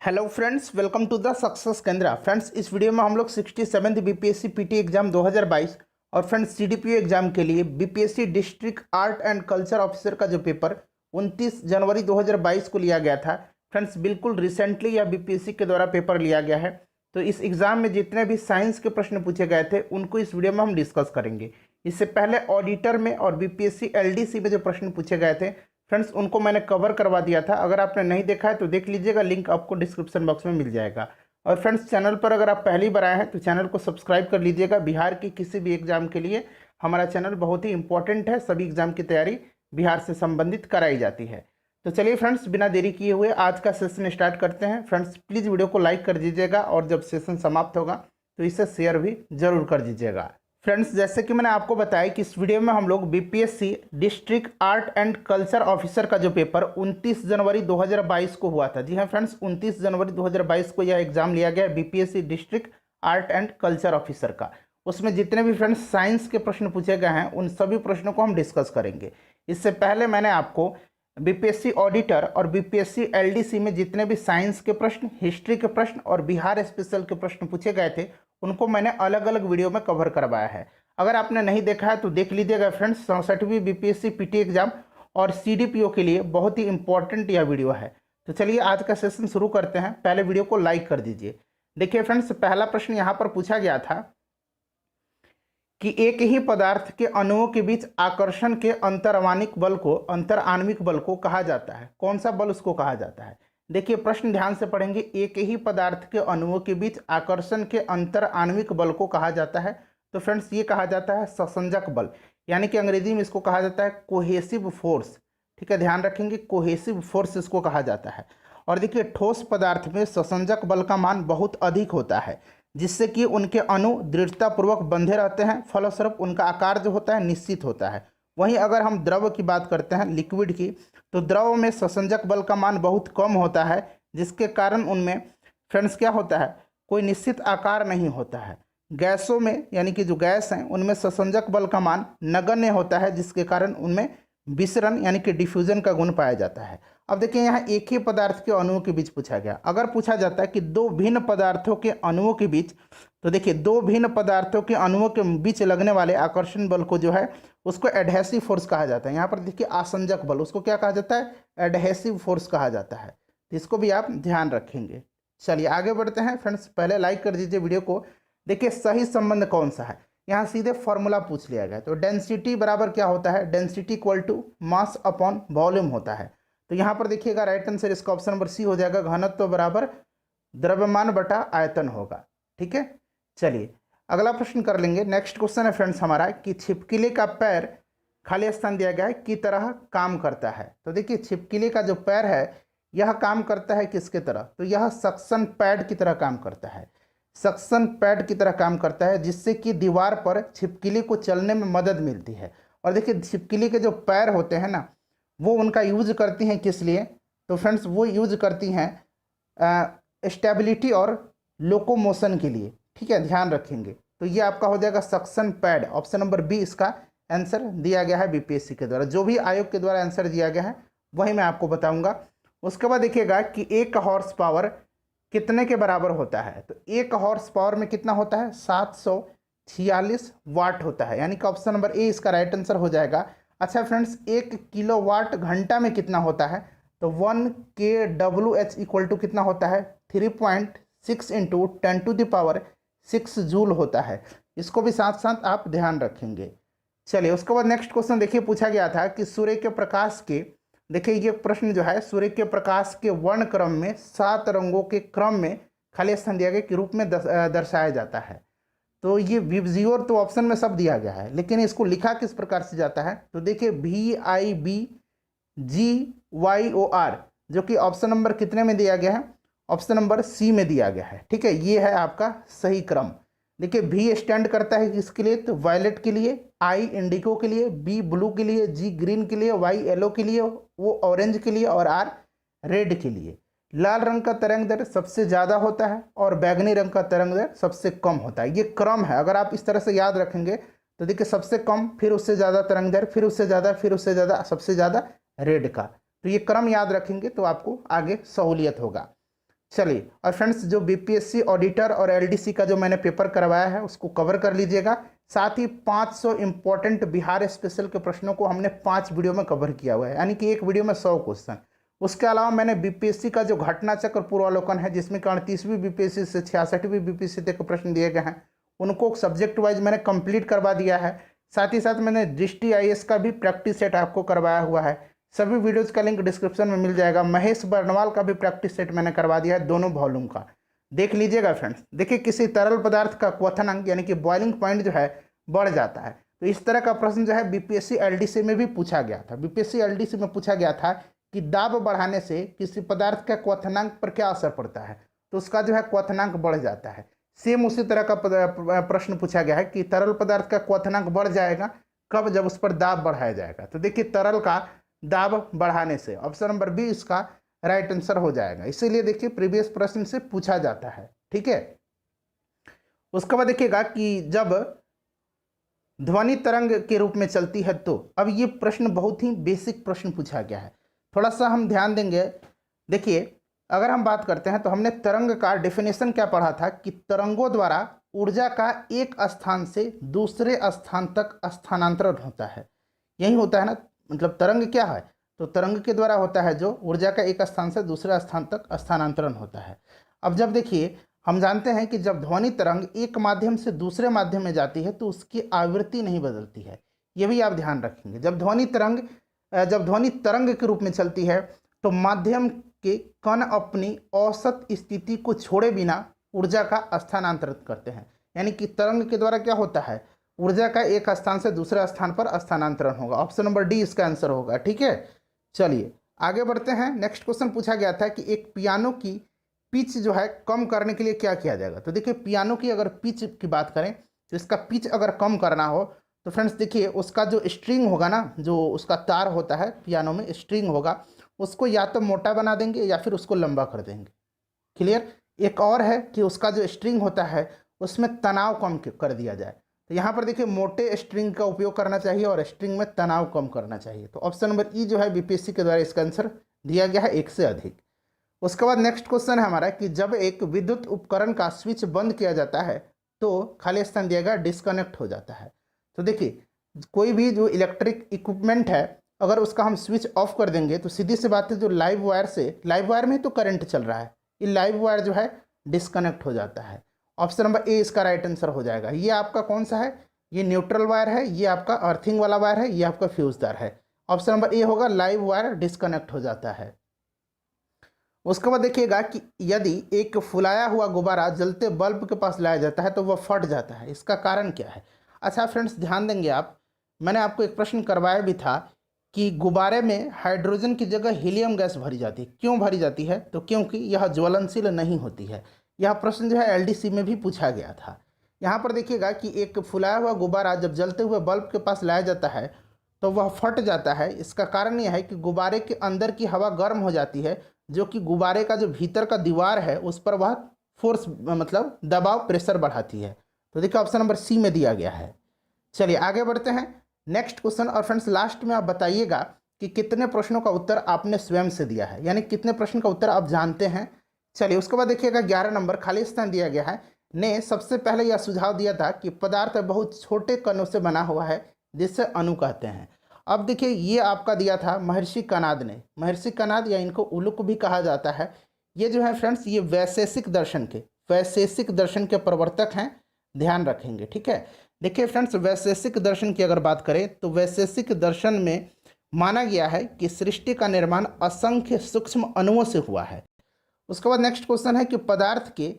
Hello friends, welcome to the success Kendra. Friends, इस video में हम लोग 67th बीपीएससी पीटी एग्जाम 2022 और फ्रेंड्स सीडीपीओ एग्जाम के लिए BPSC district art and culture officer का जो पेपर 29 जनवरी 2022 को लिया गया था। फ्रेंड्स, बिल्कुल रिसेंटली यह बीपीएससी के द्वारा पेपर लिया गया है। तो इस एग्जाम में जितने भी साइंस के प्रश्न पूछे गए थे उनको इस वीडियो में हम डिस्कस करेंगे। इससे पहले ऑडिटर में और बीपीएससी एलडीसी में जो प्रश्न पूछे गए थे फ्रेंड्स, उनको मैंने कवर करवा दिया था। अगर आपने नहीं देखा है तो देख लीजिएगा, लिंक आपको डिस्क्रिप्शन बॉक्स में मिल जाएगा। और फ्रेंड्स, चैनल पर अगर आप पहली बार आए हैं तो चैनल को सब्सक्राइब कर लीजिएगा। बिहार की किसी भी एग्जाम के लिए हमारा चैनल बहुत ही इंपॉर्टेंट है। सभी एग्जाम की तैयारी बिहार से संबंधित कराई जाती है। तो चलिए फ्रेंड्स, बिना देरी किए हुए आज का सेशन स्टार्ट करते हैं। फ्रेंड्स, प्लीज़ वीडियो को लाइक कर दीजिएगा और जब सेशन समाप्त होगा तो इसे शेयर भी जरूर कर दीजिएगा। फ्रेंड्स, जैसे कि मैंने आपको बताया कि इस वीडियो में हम लोग BPSC district art and culture officer का जो पेपर 29 जनवरी 2022 को हुआ था। जी हाँ फ्रेंड्स, 29 जनवरी 2022 को यह एग्जाम लिया गया BPSC district art and culture officer का। उसमें जितने भी फ्रेंड्स साइंस के प्रश्न पूछे गए हैं उन सभी प्रश्नों को हम डिस्कस करेंगे। इससे पहले मैंने आपको बीपीएससी ऑडिटर और बीपीएससी एलडीसी में जितने भी साइंस के प्रश्न, हिस्ट्री के प्रश्न और बिहार स्पेशल के प्रश्न पूछे गए थे उनको मैंने अलग अलग वीडियो में कवर करवाया है। अगर आपने नहीं देखा है तो देख लीजिएगा फ्रेंड्स। 67वीं बीपीएससी पीटी एग्जाम और सीडीपीओ के लिए बहुत ही इंपॉर्टेंट यह वीडियो है। तो चलिए आज का सेशन शुरू करते हैं। पहले वीडियो को लाइक कर दीजिए। देखिए फ्रेंड्स, पहला प्रश्न यहाँ पर पूछा गया था कि एक ही पदार्थ के अणुओं के बीच आकर्षण के अंतराणविक बल को कहा जाता है। कौन सा बल उसको कहा जाता है? देखिए प्रश्न ध्यान से पढ़ेंगे। एक ही पदार्थ के अणुओं के बीच आकर्षण के अंतराणविक बल को कहा जाता है। तो फ्रेंड्स, ये कहा जाता है ससंजक बल, यानी कि अंग्रेजी में इसको कहा जाता है कोहेसिव फोर्स। ठीक है, ध्यान रखेंगे, कोहेसिव फोर्स इसको कहा जाता है। और देखिए ठोस पदार्थ में ससंजक बल का मान बहुत अधिक होता है, जिससे कि उनके अणु दृढ़तापूर्वक बंधे रहते हैं। फलस्वरूप उनका आकार जो होता है निश्चित होता है। वहीं अगर हम द्रव की बात करते हैं, लिक्विड की, तो द्रव में ससंजक बल का मान बहुत कम होता है, जिसके कारण उनमें फ्रेंड्स क्या होता है, कोई निश्चित आकार नहीं होता है। गैसों में, यानी कि जो गैस हैं, उनमें ससंजक बल का मान नगण्य होता है, जिसके कारण उनमें विसरण यानी कि डिफ्यूजन का गुण पाया जाता है। अब देखिए यहाँ एक ही पदार्थ के अणुओं के बीच पूछा गया। अगर पूछा जाता है कि दो भिन्न पदार्थों के अणुओं के बीच, तो देखिए दो भिन्न पदार्थों के अणुओं के बीच लगने वाले आकर्षण बल को जो है उसको एडहेसिव फोर्स कहा जाता है। यहाँ पर देखिए आसंजक बल, उसको क्या कहा जाता है? एडहेसिव फोर्स कहा जाता है। तो इसको भी आप ध्यान रखेंगे। चलिए आगे बढ़ते हैं। फ्रेंड्स, पहले लाइक कर दीजिए वीडियो को। देखिए सही संबंध कौन सा है, यहाँ सीधे फॉर्मूला पूछ लिया गया। तो डेंसिटी बराबर क्या होता है? Density equal to mass upon volume होता है। तो यहाँ पर देखिएगा राइट आंसर इसका ऑप्शन नंबर सी हो जाएगा। घनत्व बराबर द्रव्यमान बटा आयतन होगा। ठीक है, चलिए अगला प्रश्न कर लेंगे। नेक्स्ट क्वेश्चन है फ्रेंड्स हमारा कि छिपकली का पैर, खाली स्थान दिया गया है, की तरह काम करता है। तो देखिए छिपकली का जो पैर है यह काम करता है किसके तरह? तो यह सक्शन पैड की तरह काम करता है। सक्शन पैड की तरह काम करता है, जिससे कि दीवार पर छिपकली को चलने में मदद मिलती है। और देखिए छिपकली के जो पैर होते हैं ना, वो उनका यूज करती हैं किस लिए? तो फ्रेंड्स वो यूज करती हैं स्टेबिलिटी और लोकोमोशन के लिए। ठीक है, ध्यान रखेंगे। तो ये आपका हो जाएगा suction pad. Option number B इसका आंसर दिया गया है बीपीएससी के द्वारा। जो भी आयोग के द्वारा आंसर दिया गया है वही मैं आपको बताऊंगा। उसके बाद देखिएगा कि एक हॉर्स पावर कितने के बराबर होता है? तो एक हॉर्स पावर में कितना होता है? 746 वाट होता है, यानी कि ऑप्शन नंबर ए इसका राइट आंसर हो जाएगा। अच्छा फ्रेंड्स, 1 किलोवाट घंटा में कितना होता है? तो 1 kWh इक्वल टू कितना होता है? 3.6 इंटू 10⁻6 जूल होता है। इसको भी साथ साथ आप ध्यान रखेंगे। चलिए उसके बाद नेक्स्ट क्वेश्चन देखिए पूछा गया था कि सूर्य के प्रकाश के, देखिए ये प्रश्न जो है, सूर्य के प्रकाश के वर्ण क्रम में 7 रंगों के क्रम में खाली स्थान दिया गया के रूप में दर्शाया जाता है। तो ये विबजियोर तो ऑप्शन में सब दिया गया है, लेकिन इसको लिखा किस प्रकार से जाता है? तो देखिए VIBGYOR, जो कि ऑप्शन नंबर कितने में दिया गया है? ऑप्शन नंबर सी में दिया गया है। ठीक है, ये है आपका सही क्रम। देखिए V स्टैंड करता है किसके लिए? तो वायलेट के लिए, I इंडिगो के लिए, B ब्लू के लिए, G ग्रीन के लिए, Y येलो के लिए, वो ऑरेंज के लिए और R रेड के लिए। लाल रंग का तरंग दैर्ध्य सबसे ज़्यादा होता है और बैगनी रंग का तरंग दैर्ध्य सबसे कम होता है। ये क्रम है। अगर आप इस तरह से याद रखेंगे तो देखिए सबसे कम, फिर उससे ज़्यादा तरंग दैर्ध्य, फिर उससे ज़्यादा, फिर उससे ज़्यादा, सबसे ज़्यादा रेड का। तो ये क्रम याद रखेंगे तो आपको आगे सहूलियत होगा। चलिए, और फ्रेंड्स जो बीपीएससी ऑडिटर और एलडीसी का जो मैंने पेपर करवाया है उसको कवर कर लीजिएगा। साथ ही 500 इंपॉर्टेंट बिहार स्पेशल के प्रश्नों को हमने 5 वीडियो में कवर किया हुआ है, यानी कि एक वीडियो में 100 क्वेश्चन। उसके अलावा मैंने बीपीएससी का जो घटना चक्र पूर्वावलोकन है, जिसमें 38वीं बीपीएससी से 66वीं बीपीएससी तक के प्रश्न दिए गए हैं, उनको सब्जेक्ट वाइज मैंने कंप्लीट करवा दिया है। साथ ही साथ मैंने दृष्टि आईएएस का भी प्रैक्टिस सेट आपको करवाया हुआ है। सभी वीडियोज़ का लिंक डिस्क्रिप्शन में मिल जाएगा। महेश बर्नवाल का भी प्रैक्टिस सेट मैंने करवा दिया है, दोनों वॉल्यूम का, देख लीजिएगा फ्रेंड्स। देखिए, किसी तरल पदार्थ का क्वथनांक यानी कि बॉइलिंग पॉइंट जो है बढ़ जाता है, तो इस तरह का प्रश्न जो है बीपीएससी एलडीसी में भी पूछा गया था। बीपीएससी एलडीसी में पूछा गया था कि दाब बढ़ाने से किसी पदार्थ का क्वथनांक पर क्या असर पड़ता है, तो उसका जो है क्वथनांक बढ़ जाता है। सेम उसी तरह का प्रश्न पूछा गया है कि तरल पदार्थ का क्वथनांक बढ़ जाएगा कब, जब उस पर दाब बढ़ाया जाएगा। तो देखिए, तरल का दाब बढ़ाने से, ऑप्शन नंबर बी इसका राइट आंसर हो जाएगा। इसीलिए देखिए प्रीवियस प्रश्न से पूछा जाता है, ठीक है। उसके बाद देखिएगा कि जब ध्वनि तरंग के रूप में चलती है, तो अब ये प्रश्न बहुत ही बेसिक प्रश्न पूछा गया है, थोड़ा सा हम ध्यान देंगे। देखिए, अगर हम बात करते हैं तो हमने तरंग का डेफिनेशन क्या पढ़ा था कि तरंगों द्वारा ऊर्जा का एक स्थान से दूसरे स्थान तक स्थानांतरण होता है। यही होता है ना, मतलब तरंग क्या है, तो तरंग के द्वारा होता है जो ऊर्जा का एक स्थान से दूसरे स्थान तक स्थानांतरण होता है। अब जब देखिए, हम जानते हैं कि जब ध्वनि तरंग एक माध्यम से दूसरे माध्यम में जाती है तो उसकी आवृत्ति नहीं बदलती है, ये भी आप ध्यान रखेंगे। जब ध्वनि तरंग के रूप में चलती है तो माध्यम के कण अपनी औसत स्थिति को छोड़े बिना ऊर्जा का स्थानांतरित करते हैं, यानी कि तरंग के द्वारा क्या होता है, ऊर्जा का एक स्थान से दूसरे स्थान पर स्थानांतरण होगा। ऑप्शन नंबर डी इसका आंसर होगा, ठीक है। चलिए आगे बढ़ते हैं। नेक्स्ट क्वेश्चन पूछा गया था कि एक पियानो की पिच जो है कम करने के लिए क्या किया जाएगा। तो देखिए, पियानो की अगर पिच की बात करें तो इसका पिच अगर कम करना हो तो फ्रेंड्स देखिए, उसका जो स्ट्रिंग होगा ना, जो उसका तार होता है पियानो में स्ट्रिंग होगा, उसको या तो मोटा बना देंगे या फिर उसको लंबा कर देंगे। क्लियर। एक और है कि उसका जो स्ट्रिंग होता है उसमें तनाव कम कर दिया जाए। तो यहाँ पर देखिए, मोटे स्ट्रिंग का उपयोग करना चाहिए और स्ट्रिंग में तनाव कम करना चाहिए। तो ऑप्शन नंबर ई जो है बीपीएससी के द्वारा इसका आंसर दिया गया है, एक से अधिक। उसके बाद नेक्स्ट क्वेश्चन है हमारा कि जब एक विद्युत उपकरण का स्विच बंद किया जाता है तो खाली स्थान दिया गया डिस्कनेक्ट हो जाता है। तो देखिए, कोई भी जो इलेक्ट्रिक इक्विपमेंट है, अगर उसका हम स्विच ऑफ कर देंगे तो सीधी सी बात है, जो लाइव वायर में तो करंट चल रहा है, ये लाइव वायर जो है डिस्कनेक्ट हो जाता है। ऑप्शन नंबर ए इसका राइट आंसर हो जाएगा। ये आपका कौन सा है, ये न्यूट्रल वायर है, ये आपका अर्थिंग वाला वायर है, ये आपका फ्यूज तार है। ऑप्शन नंबर ए होगा, लाइव वायर डिस्कनेक्ट हो जाता है। उसके बाद देखिएगा कि यदि एक फुलाया हुआ गुब्बारा जलते बल्ब के पास लाया जाता है तो वह फट जाता है, इसका कारण क्या है। अच्छा फ्रेंड्स, ध्यान देंगे आप, मैंने आपको एक प्रश्न करवाया भी था कि गुब्बारे में हाइड्रोजन की जगह हीलियम गैस भरी जाती है। क्यों भरी जाती है, तो क्योंकि यह ज्वलनशील नहीं होती है। यह प्रश्न जो है एलडीसी में भी पूछा गया था। यहाँ पर देखिएगा कि एक फुलाया हुआ गुब्बारा जब जलते हुए बल्ब के पास लाया जाता है तो वह फट जाता है। इसका कारण यह है कि गुब्बारे के अंदर की हवा गर्म हो जाती है, जो कि गुब्बारे का जो भीतर का दीवार है उस पर वह फोर्स, मतलब दबाव, प्रेशर बढ़ाती है। तो देखिए, ऑप्शन नंबर सी में दिया गया है। चलिए आगे बढ़ते हैं नेक्स्ट क्वेश्चन। और फ्रेंड्स, लास्ट में आप बताइएगा कि कितने प्रश्नों का उत्तर आपने स्वयं से दिया है, यानी कितने प्रश्न का उत्तर आप जानते हैं। चलिए उसके बाद देखिएगा 11 नंबर खाली स्थान दिया गया है, ने सबसे पहले यह सुझाव दिया था कि पदार्थ बहुत छोटे कणों से बना हुआ है जिससे अणु कहते हैं। अब देखिए, ये आपका दिया था महर्षि कनाद ने। महर्षि कनाद या इनको उलुक भी कहा जाता है। ये जो है फ्रेंड्स, ये वैशेषिक दर्शन के प्रवर्तक हैं, ध्यान रखेंगे, ठीक है। देखिए फ्रेंड्स, वैशेषिक दर्शन की अगर बात करें तो वैशेषिक दर्शन में माना गया है कि सृष्टि का निर्माण असंख्य सूक्ष्म अणुओं से हुआ है। उसके बाद नेक्स्ट क्वेश्चन है कि पदार्थ के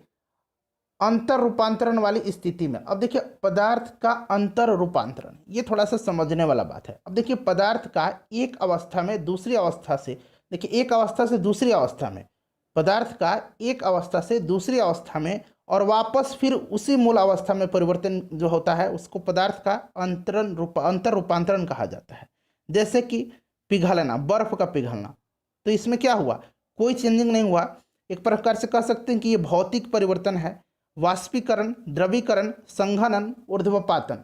अंतर रूपांतरण वाली स्थिति में, अब देखिए पदार्थ का अंतर रूपांतरण, ये थोड़ा सा समझने वाला बात है। अब देखिए, पदार्थ का एक अवस्था में दूसरी अवस्था से, देखिए एक अवस्था से दूसरी अवस्था में, पदार्थ का एक अवस्था से दूसरी अवस्था में और वापस फिर उसी मूल अवस्था में परिवर्तन जो होता है उसको पदार्थ का अंतर रूपांतरण कहा जाता है। जैसे कि पिघलना, बर्फ का पिघलना, तो इसमें क्या हुआ, कोई चेंजिंग नहीं हुआ। एक प्रकार से कह सकते हैं कि ये भौतिक परिवर्तन है। वाष्पीकरण, द्रवीकरण, संघनन, ऊर्ध्वपातन,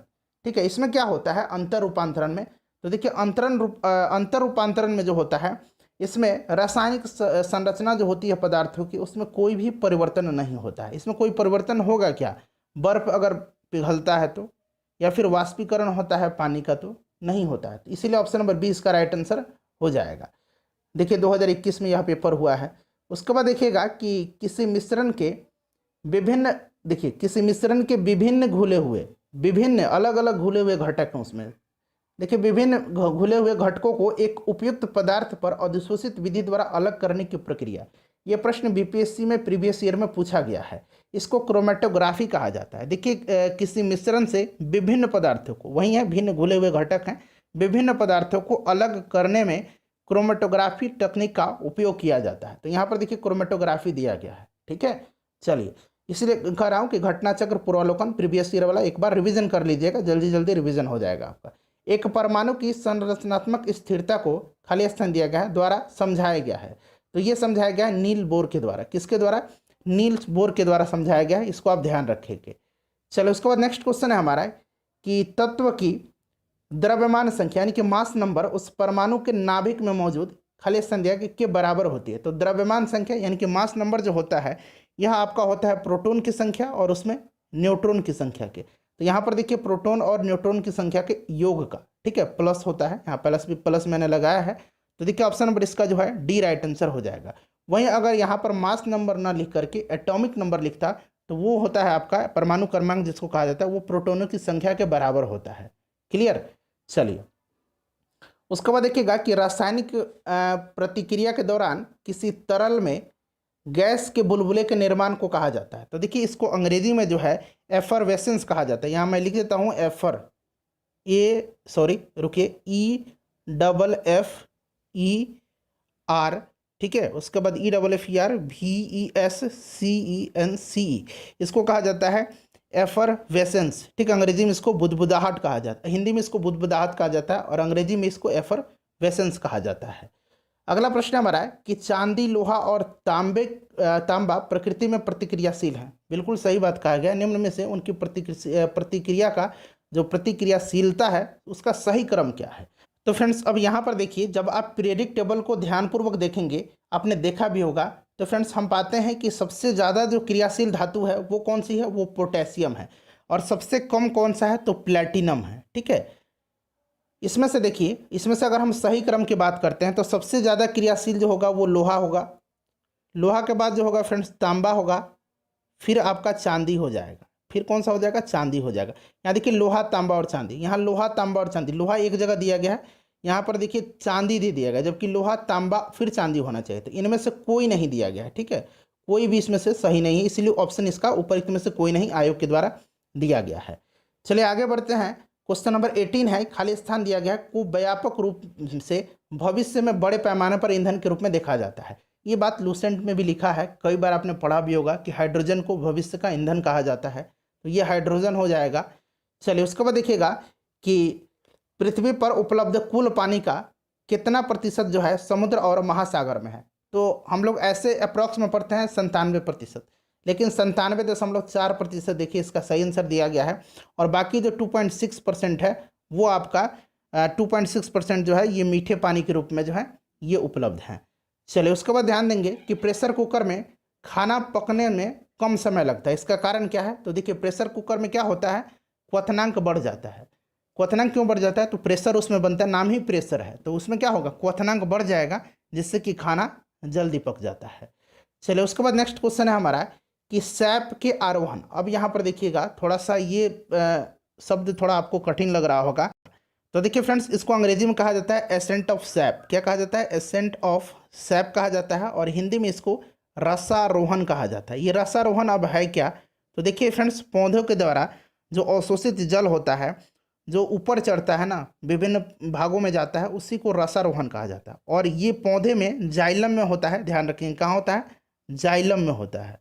ठीक है। इसमें क्या होता है अंतर रूपांतरण में, तो देखिए अंतर रूपांतरण में जो होता है इसमें रासायनिक संरचना जो होती है पदार्थों की, उसमें कोई भी परिवर्तन नहीं होता है। इसमें कोई परिवर्तन होगा क्या? बर्फ अगर पिघलता है तो, या फिर वाष्पीकरण होता है पानी का तो नहीं होता है। तो इसीलिए ऑप्शन नंबर बी इसका राइट आंसर हो जाएगा। देखिए 2021 में यह पेपर हुआ है। उसके बाद देखिएगा कि किसी मिश्रण के विभिन्न, देखिए किसी मिश्रण के विभिन्न घुले हुए, विभिन्न अलग अलग घुले हुए घटक हैं उसमें। देखिए विभिन्न घुले हुए घटकों को एक उपयुक्त पदार्थ पर अधिशोषित विधि द्वारा अलग करने की प्रक्रिया, यह प्रश्न बीपीएससी में प्रीवियस ईयर में पूछा गया है। इसको क्रोमेटोग्राफी कहा जाता है। देखिए किसी मिश्रण से विभिन्न पदार्थों को, वही है भिन्न घुले हुए घटक हैं, विभिन्न पदार्थों को अलग करने में क्रोमेटोग्राफी तकनीक का उपयोग किया जाता है। तो यहाँ पर देखिए क्रोमेटोग्राफी दिया गया है। ठीक है, चलिए इसलिए कह रहा हूँ कि घटना चक्र पूर्वावलोकन प्रीवियस ईयर वाला एक बार रिवीजन कर लीजिएगा, जल्दी जल्दी रिवीजन हो जाएगा आपका। एक परमाणु की संरचनात्मक स्थिरता को खाली स्थान दिया गया है द्वारा समझाया गया है। तो ये समझाया गया है नील बोर के द्वारा। किसके द्वारा? नील्स बोर के द्वारा समझाया गया है। इसको आप ध्यान रखेंगे। चलो उसके बाद नेक्स्ट क्वेश्चन है हमारा कि तत्व की द्रव्यमान संख्या यानी कि मास नंबर उस परमाणु के नाभिक में मौजूद खाली स्थान दिया के बराबर होती है। तो द्रव्यमान संख्या यानी कि मास नंबर जो होता है यह आपका होता है प्रोटॉन की संख्या और उसमें न्यूट्रॉन की संख्या के। तो यहाँ पर देखिए प्रोटॉन और न्यूट्रॉन की संख्या के योग का, ठीक है, प्लस होता है। यहाँ प्लस भी प्लस मैंने लगाया है। तो देखिए ऑप्शन नंबर इसका जो है डी राइट आंसर हो जाएगा। वहीं अगर यहाँ पर मास नंबर ना लिख करके एटॉमिक नंबर लिखता तो वो होता है आपका परमाणु क्रमांक जिसको कहा जाता है, वो प्रोटॉनों की संख्या के बराबर होता है। क्लियर? चलिए उसके बाद देखिएगा कि रासायनिक प्रतिक्रिया के दौरान किसी तरल में गैस के बुलबुले के निर्माण को कहा जाता है। तो देखिए इसको अंग्रेजी में जो है एफरवेसेंस कहा जाता है। यहाँ मैं लिख देता हूँ EFFER, ठीक है। उसके बाद EFFERVESCENCE, इसको कहा जाता है एफरवेसेंस, ठीक। अंग्रेजी में इसको बुदबुदाहट कहा जाता है, हिंदी में इसको बुदबुदाहट कहा जाता है और अंग्रेजी में इसको एफरवेसेंस कहा जाता है। अगला प्रश्न हमारा है कि चांदी, लोहा और तांबा प्रकृति में प्रतिक्रियाशील है। बिल्कुल सही बात कहा गया। निम्न में से उनकी प्रतिक्रिया का जो प्रतिक्रियाशीलता है उसका सही क्रम क्या है? तो फ्रेंड्स अब यहाँ पर देखिए, जब आप पीरियडिक टेबल को ध्यानपूर्वक देखेंगे, आपने देखा भी होगा, तो फ्रेंड्स हम पाते हैं कि सबसे ज़्यादा जो क्रियाशील धातु है वो कौन सी है? वो पोटेशियम है। और सबसे कम कौन सा है? तो प्लेटिनम है, ठीक है। इसमें से देखिए, इसमें से अगर हम सही क्रम की बात करते हैं तो सबसे ज़्यादा क्रियाशील जो होगा वो लोहा होगा, लोहा के बाद जो होगा फ्रेंड्स तांबा होगा, फिर आपका चांदी हो जाएगा। फिर कौन सा हो जाएगा? चांदी हो जाएगा। यहाँ देखिए लोहा, तांबा और चांदी, यहाँ लोहा, तांबा और चांदी, लोहा एक जगह दिया गया है, यहाँ पर देखिए चांदी दे दिया गया, जबकि लोहा, तांबा फिर चांदी होना चाहिए। तो इनमें से कोई नहीं दिया गया है, ठीक है, कोई भी इसमें से सही नहीं है, इसलिए ऑप्शन इसका उपरोक्त में से कोई नहीं आयोग के द्वारा दिया गया है। चलिए आगे बढ़ते हैं। क्वेश्चन नंबर 18 है, खाली स्थान दिया गया को व्यापक रूप से भविष्य में बड़े पैमाने पर ईंधन के रूप में देखा जाता है। ये बात लूसेंट में भी लिखा है, कई बार आपने पढ़ा भी होगा कि हाइड्रोजन को भविष्य का ईंधन कहा जाता है, तो ये हाइड्रोजन हो जाएगा। चलिए उसके बाद देखिएगा कि पृथ्वी पर उपलब्ध कुल पानी का कितना प्रतिशत जो है समुद्र और महासागर में है? तो हम लोग ऐसे अप्रॉक्स में पढ़ते हैं 97%, लेकिन 97.4% देखिए इसका सही आंसर दिया गया है। और बाकी जो 2.6% है वो आपका 2.6% जो है ये मीठे पानी के रूप में जो है ये उपलब्ध है। चलिए उसके बाद ध्यान देंगे कि प्रेशर कुकर में खाना पकने में कम समय लगता है। इसका कारण क्या है? तो देखिए प्रेशर कुकर में क्या होता है, क्वथनांक बढ़ जाता है। क्वथनांक क्यों बढ़ जाता है? तो प्रेशर उसमें बनता है, नाम ही प्रेशर है, तो उसमें क्या होगा, क्वथनांक बढ़ जाएगा, जिससे कि खाना जल्दी पक जाता है। चलिए उसके बाद नेक्स्ट क्वेश्चन है हमारा कि सैप के आरोहण। अब यहाँ पर देखिएगा थोड़ा सा ये शब्द थोड़ा आपको कठिन लग रहा होगा। तो देखिए फ्रेंड्स, इसको अंग्रेजी में कहा जाता है एसेंट ऑफ सैप। क्या कहा जाता है? एसेंट ऑफ सैप कहा जाता है, और हिंदी में इसको रसारोहण कहा जाता है। ये रसारोहण अब है क्या? तो देखिए फ्रेंड्स, पौधों के द्वारा जो अवशोषित जल होता है, जो ऊपर चढ़ता है ना, विभिन्न भागों में जाता है, उसी को रसारोहण कहा जाता है। और ये पौधे में जाइलम में होता है, ध्यान रखेंगे कहाँ होता है? जाइलम में होता है।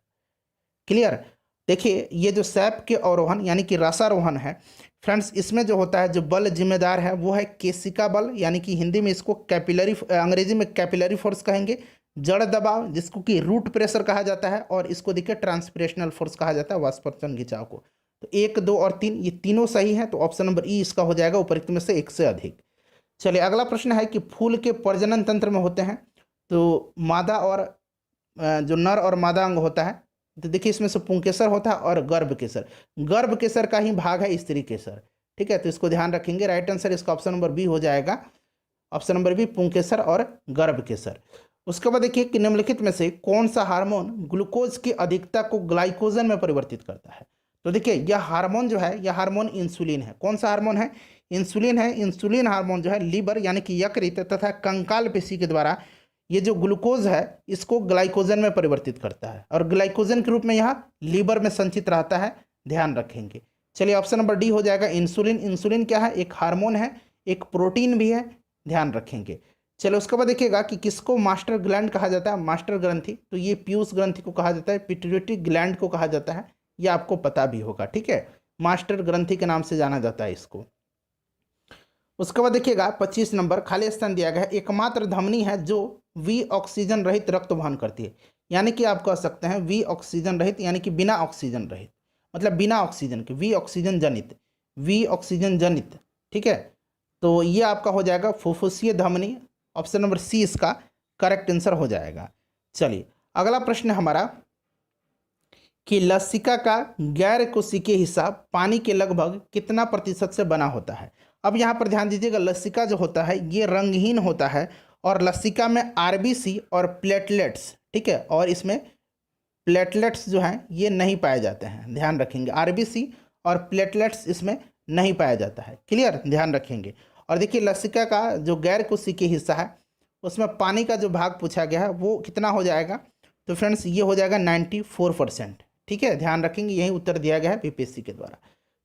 क्लियर? देखिए ये जो सैप के आरोहण यानी कि रसारोहण है फ्रेंड्स, इसमें जो होता है, जो बल जिम्मेदार है वो है केशिका बल, यानी कि हिंदी में इसको कैपिलरी, अंग्रेजी में कैपिलरी फोर्स कहेंगे। जड़ दबाव जिसको कि रूट प्रेशर कहा जाता है, और इसको देखिए ट्रांसपिरेशनल फोर्स कहा जाता है, वाष्पोत्सर्जन खिंचाव को। तो 1, 2 और 3 ये तीनों सही हैं, तो ऑप्शन नंबर ई इसका हो जाएगा, उपरोक्त में से एक से अधिक। चलिए अगला प्रश्न है कि फूल के प्रजनन तंत्र में होते हैं तो मादा और जो नर और मादा अंग होता है, तो देखिए इसमें से पुंकेसर होता है और गर्भकेसर। गर्भकेसर का ही भाग है स्त्री केसर। ठीक है, तो इसको ध्यान रखेंगे। राइट आंसर इसका ऑप्शन नंबर बी हो जाएगा। ऑप्शन नंबर बी, पुंकेसर और गर्भकेसर। उसके बाद देखिए कि निम्नलिखित में से कौन सा हार्मोन ग्लूकोज की अधिकता को ग्लाइकोजन में परिवर्तित करता है। तो देखिए यह हार्मोन जो है, यह हार्मोन इंसुलिन है। कौन सा हार्मोन है? इंसुलिन है। इंसुलिन हार्मोन जो है लीवर यानी कि यकृत तथा कंकाल पेशी के द्वारा ये जो ग्लूकोज है इसको ग्लाइकोजन में परिवर्तित करता है, और ग्लाइकोजन के रूप में यह लीवर में संचित रहता है। ध्यान रखेंगे। चलिए ऑप्शन नंबर डी हो जाएगा इंसुलिन। इंसुलिन क्या है? एक हार्मोन है, एक प्रोटीन भी है। ध्यान रखेंगे। चलो उसके बाद देखिएगा कि किसको मास्टर ग्लैंड कहा जाता है। मास्टर ग्रंथि, तो ये पीयूष ग्रंथि को कहा जाता है, पिट्यूटरी ग्लैंड को कहा जाता है। ये आपको पता भी होगा। ठीक है, मास्टर ग्रंथि के नाम से जाना जाता है इसको। उसके बाद देखिएगा 25 नंबर खाली स्थान दिया गया है। एकमात्र धमनी है जो वी ऑक्सीजन रहित रक्त वहन करती है। यानी कि आप कह सकते हैं वी ऑक्सीजन रहित, यानी कि बिना ऑक्सीजन रहित, मतलब बिना ऑक्सीजन के, वी ऑक्सीजन जनित, वी ऑक्सीजन जनित। ठीक है, तो ये आपका हो जाएगा फुफ्फुसीय धमनी। ऑप्शन नंबर सी इसका करेक्ट आंसर हो जाएगा। चलिए अगला प्रश्न हमारा कि लसिका का गैर कोशिकीय हिस्सा पानी के लगभग कितना प्रतिशत से बना होता है। अब यहाँ पर ध्यान दीजिएगा, लसिका जो होता है ये रंगहीन होता है, और लसिका में आरबीसी और प्लेटलेट्स, ठीक है, और इसमें प्लेटलेट्स जो हैं ये नहीं पाए जाते हैं। ध्यान रखेंगे, आरबीसी और प्लेटलेट्स इसमें नहीं पाया जाता है। क्लियर, ध्यान रखेंगे। और देखिए लसिका का जो गैर कोशिकीय हिस्सा है उसमें पानी का जो भाग पूछा गया है वो कितना हो जाएगा। तो फ्रेंड्स ये हो जाएगा 94%। ठीक है, ध्यान रखेंगे, यही उत्तर दिया गया है बीपीएससी के द्वारा।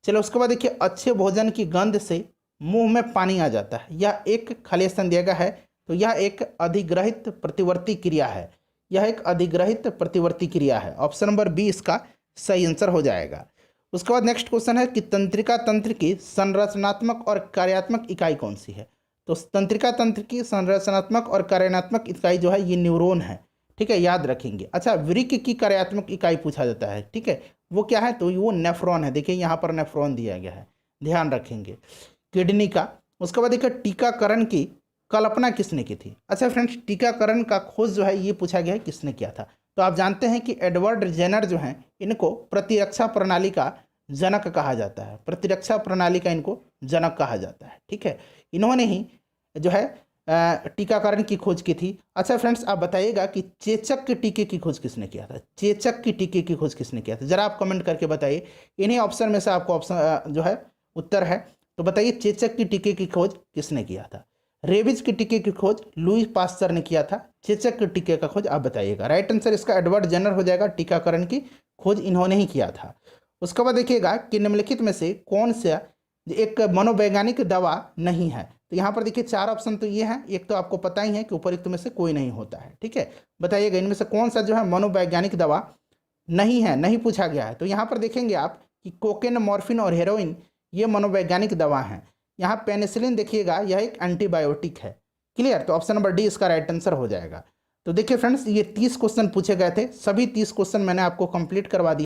चलो उसके बाद देखिए अच्छे भोजन की गंध से मुंह में पानी आ जाता है, यह एक खाली स्थान दिया गया है। तो यह एक अधिग्रहित प्रतिवर्ती क्रिया है। यह एक अधिग्रहित प्रतिवर्ती क्रिया है। ऑप्शन नंबर बी इसका सही आंसर हो जाएगा। उसके बाद नेक्स्ट क्वेश्चन है कि तंत्रिका तंत्र की संरचनात्मक और कार्यात्मक इकाई कौन सी है। तो तंत्रिका तंत्र की संरचनात्मक और कार्यात्मक इकाई जो है ये न्यूरॉन है। ठीक है, याद रखेंगे। अच्छा, वृक्क की कार्यात्मक इकाई पूछा जाता है। ठीक है, वो क्या है? तो वो नेफ्रॉन है। देखिए यहाँ पर नेफ्रॉन दिया गया है, ध्यान रखेंगे। किडनी का। उसके बाद देखिए टीकाकरण की कल्पना किसने की थी। अच्छा फ्रेंड्स, टीकाकरण का खोज जो है ये पूछा गया है किसने किया था। तो आप जानते हैं कि एडवर्ड जेनर जो हैं इनको प्रतिरक्षा प्रणाली का जनक कहा जाता है। प्रतिरक्षा प्रणाली का इनको जनक कहा जाता है। ठीक है, इन्होंने ही जो है टीकाकरण की खोज की थी। अच्छा फ्रेंड्स, आप बताइएगा कि चेचक के टीके की खोज किसने किया था। चेचक की टीके की खोज किसने किया था, जरा आप कमेंट करके बताइए। इन्हीं ऑप्शन में से आपको ऑप्शन जो है उत्तर है, तो बताइए चेचक की टीके की खोज किसने किया था। रेबीज के टीके की खोज लुई पास्चर ने किया था। चेचक के टीके का खोज आप बताइएगा। राइट आंसर इसका एडवर्ड जेनर हो जाएगा। टीकाकरण की खोज इन्होंने ही किया था। उसके बाद देखिएगा कि निम्नलिखित में से कौन सा एक मनोवैज्ञानिक दवा नहीं है। तो यहाँ पर देखिए 4 ऑप्शन तो ये हैं। एक तो आपको पता ही है कि उपरोक्त में से कोई नहीं होता है। ठीक है, बताइएगा इनमें से कौन सा जो है मनोवैज्ञानिक दवा नहीं है, नहीं पूछा गया है। तो यहाँ पर देखेंगे आप कि कोकेन, मॉर्फिन और हेरोइन ये मनोवैज्ञानिक दवा हैं। यहाँ पेनिसिलिन देखिएगा, यह एक एंटीबायोटिक है। क्लियर, तो ऑप्शन नंबर डी इसका राइट आंसर हो जाएगा। तो देखिए फ्रेंड्स, ये 30 क्वेश्चन पूछे गए थे। सभी 30 क्वेश्चन मैंने आपको कंप्लीट करवा दिया।